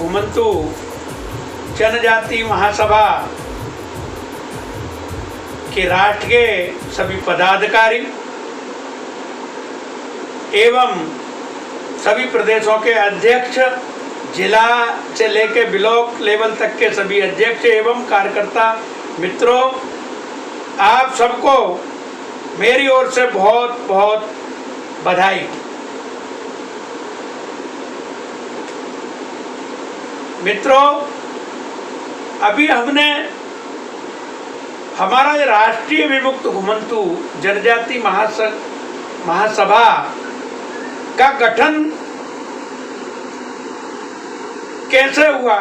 घुमंतु जनजाति महासभा के राष्ट्र के सभी पदाधिकारी एवं सभी प्रदेशों के अध्यक्ष, जिला से लेकर ब्लॉक लेवल तक के सभी अध्यक्ष एवं कार्यकर्ता मित्रों, आप सबको मेरी ओर से बहुत बहुत बधाई। मित्रों, अभी हमने हमारा राष्ट्रीय विमुक्त घुमंतु जनजाति महासभा का गठन कैसे हुआ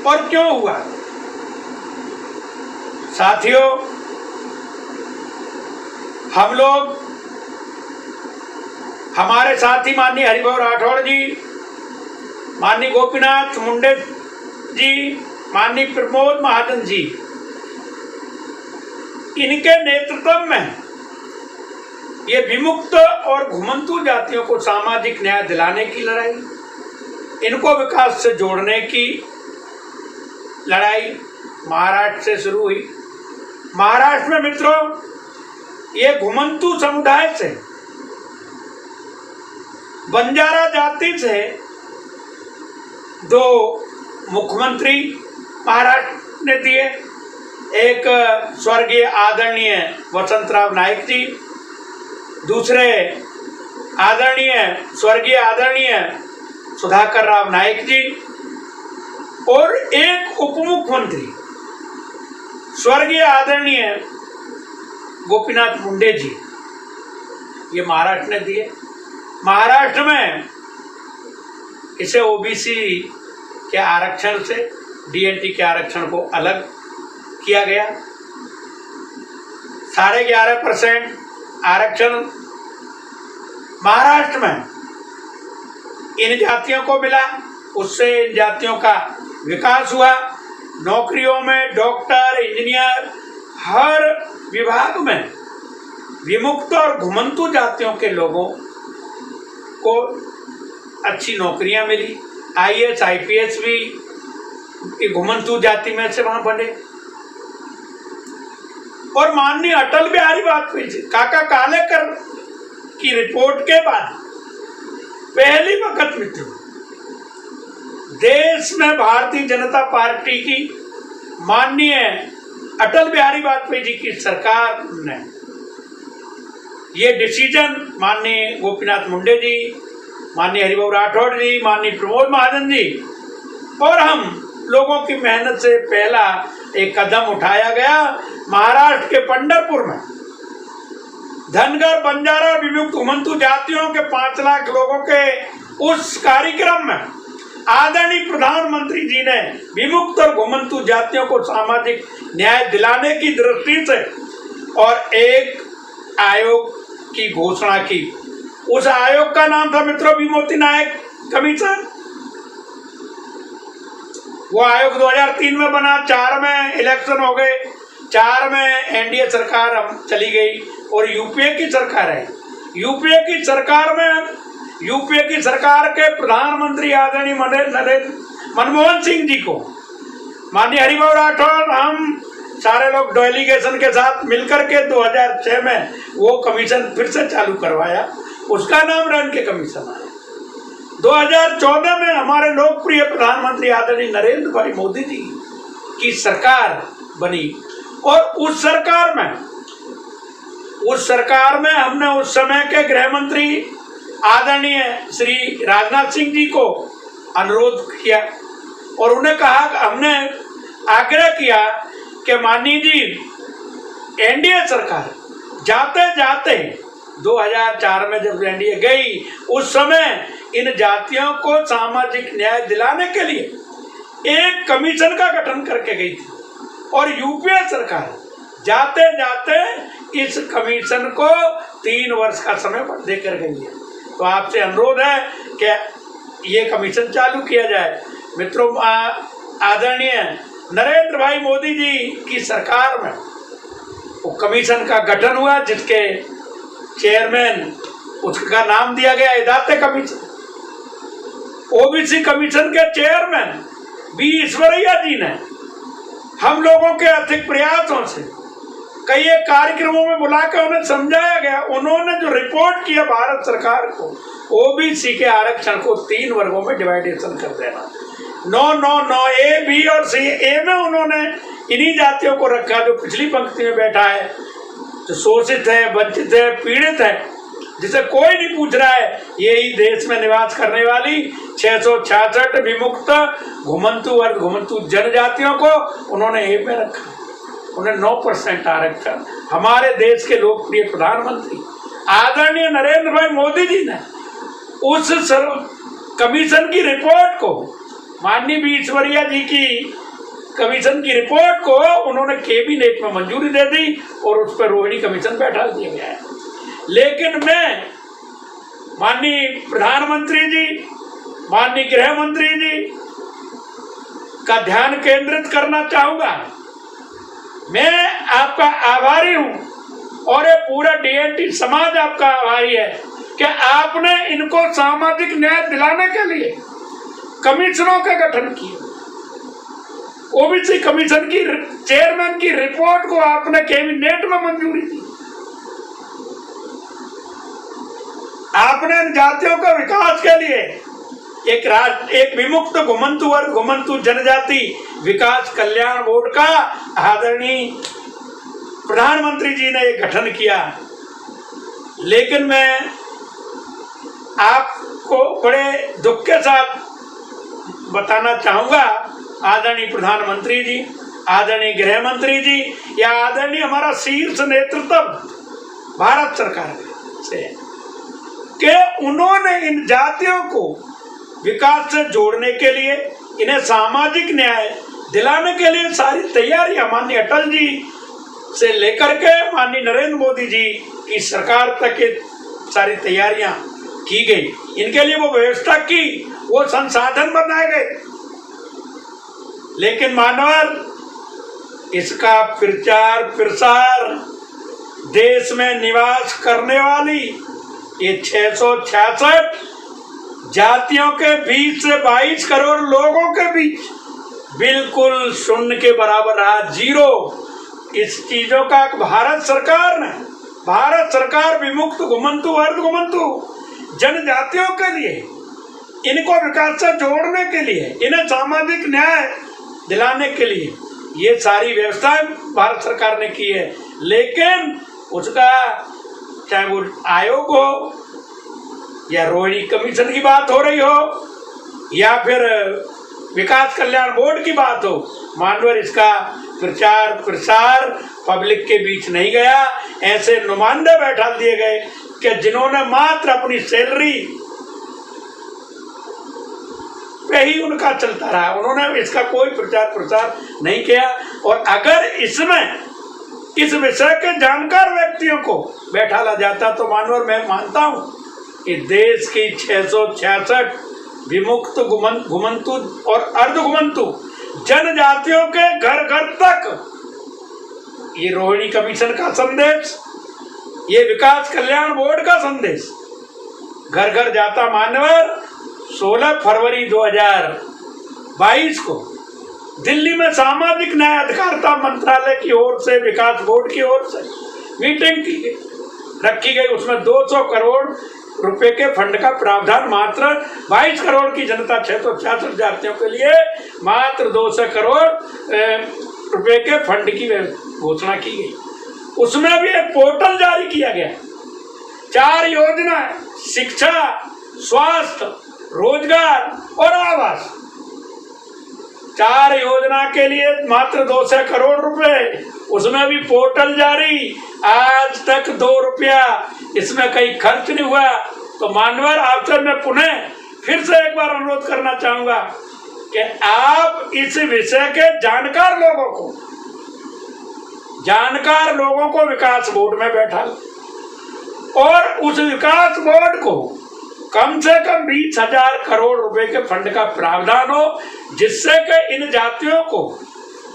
और क्यों हुआ। साथियों, हम लोग, हमारे साथी माननीय हरिभाऊ राठौड़ जी, माननीय गोपीनाथ मुंडे जी, माननीय प्रमोद महाजन जी, इनके नेतृत्व में ये विमुक्त और घुमंतु जातियों को सामाजिक न्याय दिलाने की लड़ाई, इनको विकास से जोड़ने की लड़ाई महाराष्ट्र से शुरू हुई। महाराष्ट्र में मित्रों, ये घुमंतु समुदाय से, बंजारा जाति से 2 मुख्यमंत्री महाराष्ट्र ने दिए। एक स्वर्गीय आदरणीय वसंतराव नाईक जी, दूसरे स्वर्गीय आदरणीय सुधाकर राव नाईक जी, और एक उप मुख्यमंत्री स्वर्गीय आदरणीय गोपीनाथ मुंडे जी, ये महाराष्ट्र ने दिए। महाराष्ट्र में इसे ओबीसी के आरक्षण से डीएनटी के आरक्षण को अलग किया गया। 11.5% आरक्षण महाराष्ट्र में इन जातियों को मिला, उससे इन जातियों का विकास हुआ। नौकरियों में डॉक्टर, इंजीनियर, हर विभाग में विमुक्त और घुमंतु जातियों के लोगों को अच्छी नौकरियां मिली। आईएएस, आईपीएस भी घुमंतु जाति में से वहां बने। और माननीय अटल बिहारी वाजपेयी जी, काका कालेकर की रिपोर्ट के बाद पहली वक्त मित्रों, देश में भारतीय जनता पार्टी की माननीय अटल बिहारी वाजपेयी जी की सरकार ने ये डिसीजन, माननीय गोपीनाथ मुंडे जी, माननीय हरिभाऊ राठौड़ जी, माननीय प्रमोद महाजन जी और हम लोगों की मेहनत से पहला एक कदम उठाया गया। महाराष्ट्र के पंढरपुर में धनगर, बंजारा, विमुक्त घुमंतु जातियों के 5 लाख लोगों के उस कार्यक्रम में आदरणीय प्रधानमंत्री जी ने विमुक्त और घुमंतु जातियों को सामाजिक न्याय दिलाने की दृष्टि से और एक आयोग की घोषणा की। उस आयोग का नाम था मित्रों विमोती नायक कमीशन। वो आयोग 2003 में बना, 4 में इलेक्शन हो गए, 4 में एनडीए सरकार अब चली गई और यूपीए की सरकार है। यूपीए की सरकार में यूपीए की सरकार के प्रधानमंत्री आदरणीय मनमोहन सिंह जी को माननीय हरिभाऊ राठौड़, हम सारे लोग डेलीगेशन के साथ मिलकर के 2006 में वो कमीशन फिर से चालू करवाया। उसका नाम रन के कमीशन आया। 2014 में हमारे लोकप्रिय प्रधानमंत्री आदरणीय नरेंद्र भाई मोदी जी की सरकार बनी और उस सरकार में हमने उस समय के गृह मंत्री आदरणीय श्री राजनाथ सिंह जी को अनुरोध किया और उन्हें कहा, हमने आग्रह किया कि माननीय जी, एनडीए सरकार जाते जाते 2004 में जब एनडीए गई, उस समय इन जातियों को सामाजिक न्याय दिलाने के लिए एक कमीशन का गठन करके गई थी और यूपीए सरकार जाते जाते इस कमीशन को 3 वर्ष का समय देकर गई है। तो आपसे अनुरोध है कि ये कमीशन चालू किया जाए। मित्रों, आदरणीय नरेंद्र भाई मोदी जी की सरकार में वो कमीशन का गठन हुआ जिसके चेयरमैन, उसका नाम दिया गया इदाते कमीशन। ओबीसी कमीशन के चेयरमैन बी ईश्वरैया जी ने हम लोगों के अथिक प्रयासों से कई एक कार्यक्रमों में बुला कर उन्हें समझाया गया। उन्होंने जो रिपोर्ट किया भारत सरकार को, ओबीसी के आरक्षण को 3 वर्गों में डिवाइडेशन कर देना, 9 ए बी और सी। ए में उन्होंने इन्हीं जातियों को रखा जो पिछली पंक्ति में बैठा है, जो शोषित है, वंचित है, पीड़ित है, जिसे कोई नहीं पूछ रहा है। यही देश में निवास करने वाली 666 विमुक्त घुमंतु वर्ग, घुमंतु जनजातियों को उन्होंने ए में रखा। उन्हें 9% आरक्षण। हमारे देश के लोकप्रिय प्रधानमंत्री आदरणीय नरेंद्र भाई मोदी जी ने उस कमीशन की रिपोर्ट को, माननीय बी ईश्वरैया जी की कमीशन की रिपोर्ट को उन्होंने कैबिनेट में मंजूरी दे दी और उस पर रोहिणी कमीशन बैठा दिया गया है। लेकिन मैं माननीय प्रधानमंत्री जी, माननीय गृह मंत्री जी का ध्यान केंद्रित करना चाहूंगा। मैं आपका आभारी हूं और ये पूरा डीएनटी समाज आपका आभारी है कि आपने इनको सामाजिक न्याय दिलाने के लिए कमीशनों का गठन किया। ओबीसी कमीशन की चेयरमैन की रिपोर्ट को आपने कैबिनेट में मंजूरी दी। आपने इन जातियों के विकास के लिए एक विमुक्त घुमंतु वर्ग, घुमंतु जनजाति विकास कल्याण बोर्ड का आदरणीय प्रधानमंत्री जी ने गठन किया। लेकिन मैं आपको बड़े दुख के साथ बताना चाहूंगा, आदरणीय प्रधानमंत्री जी, आदरणीय गृह मंत्री जी या आदरणीय हमारा शीर्ष नेतृत्व भारत सरकार से, कि उन्होंने इन जातियों को विकास से जोड़ने के लिए, इन्हें सामाजिक न्याय दिलाने के लिए सारी तैयारियां माननीय अटल जी से लेकर के माननीय नरेंद्र मोदी जी की सरकार तक के सारी तैयारियां की गई। इनके लिए वो व्यवस्था की, वो संसाधन बनाए गए। लेकिन मानवर इसका प्रचार प्रसार देश में निवास करने वाली ये 666 जातियों के बीच से 22 करोड़ लोगों के बीच बिल्कुल शून्य के बराबर रहा, 0। इस चीजों का भारत सरकार विमुक्त घुमंतु वर्ग, घुमंतु जनजातियों के लिए, इनको विकास से जोड़ने के लिए, इन्हें सामाजिक न्याय दिलाने के लिए ये सारी व्यवस्थाएं भारत सरकार ने की है। लेकिन उसका चाहे वो आयोग हो या रोहिणी कमीशन की बात हो रही हो या फिर विकास कल्याण बोर्ड की बात हो, मानवर इसका प्रचार प्रसार पब्लिक के बीच नहीं गया। ऐसे नुमाइंदे बैठा दिए गए कि जिन्होंने मात्र अपनी सैलरी पे ही उनका चलता रहा, उन्होंने इसका कोई प्रचार प्रसार नहीं किया। और अगर इसमें इस विषय के जानकार व्यक्तियों को बैठा ला जाता तो मानवर मैं मानता हूं कि देश की 666 विमुक्त घुमंतु और अर्ध घुमंतु जनजातियों के घर घर तक ये रोहिणी कमीशन का संदेश, ये विकास कल्याण बोर्ड का संदेश घर घर जाता। मानवर 16 फरवरी 2022 को दिल्ली में सामाजिक न्याय अधिकारिता मंत्रालय की ओर से, विकास बोर्ड की ओर से मीटिंग की गई, रखी गई। उसमें 200 करोड़ रुपए के फंड का प्रावधान मात्र 22 करोड़ की जनता 666 जातियों के लिए मात्र 200 करोड़ रुपए के फंड की घोषणा की गई। उसमें भी एक पोर्टल जारी किया गया, 4 योजना, शिक्षा, स्वास्थ्य, रोजगार और आवास, 4 योजना के लिए मात्र 200 करोड़ रुपए। उसमें भी पोर्टल जारी, आज तक 2 रुपया इसमें कहीं खर्च नहीं हुआ। तो मानवर आपसे मैं पुनः फिर से एक बार अनुरोध करना चाहूंगा कि आप इस विषय के जानकार लोगों को विकास बोर्ड में बैठा और उस विकास बोर्ड को कम से कम 20,000 करोड़ रुपए के फंड का प्रावधान हो, जिससे कि इन जातियों को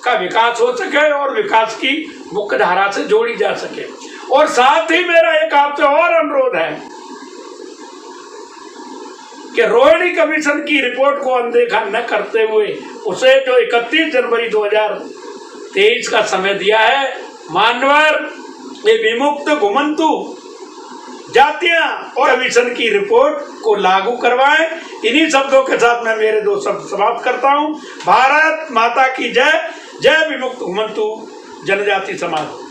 का विकास हो सके और विकास की मुख्य धारा से जोड़ी जा सके। और साथ ही मेरा एक आपसे और अनुरोध है कि रोहिणी कमीशन की रिपोर्ट को अनदेखा न करते हुए उसे जो 31 जनवरी 2023 का समय दिया है, मान्यवर ये विमुक्त घुमंतु जातियां और कमीशन की रिपोर्ट को लागू करवाएं। इन्हीं शब्दों के साथ मैं मेरे 2 शब्द समाप्त करता हूं। भारत माता की जय। जय विमुक्त घुमंतु जनजाति समाज।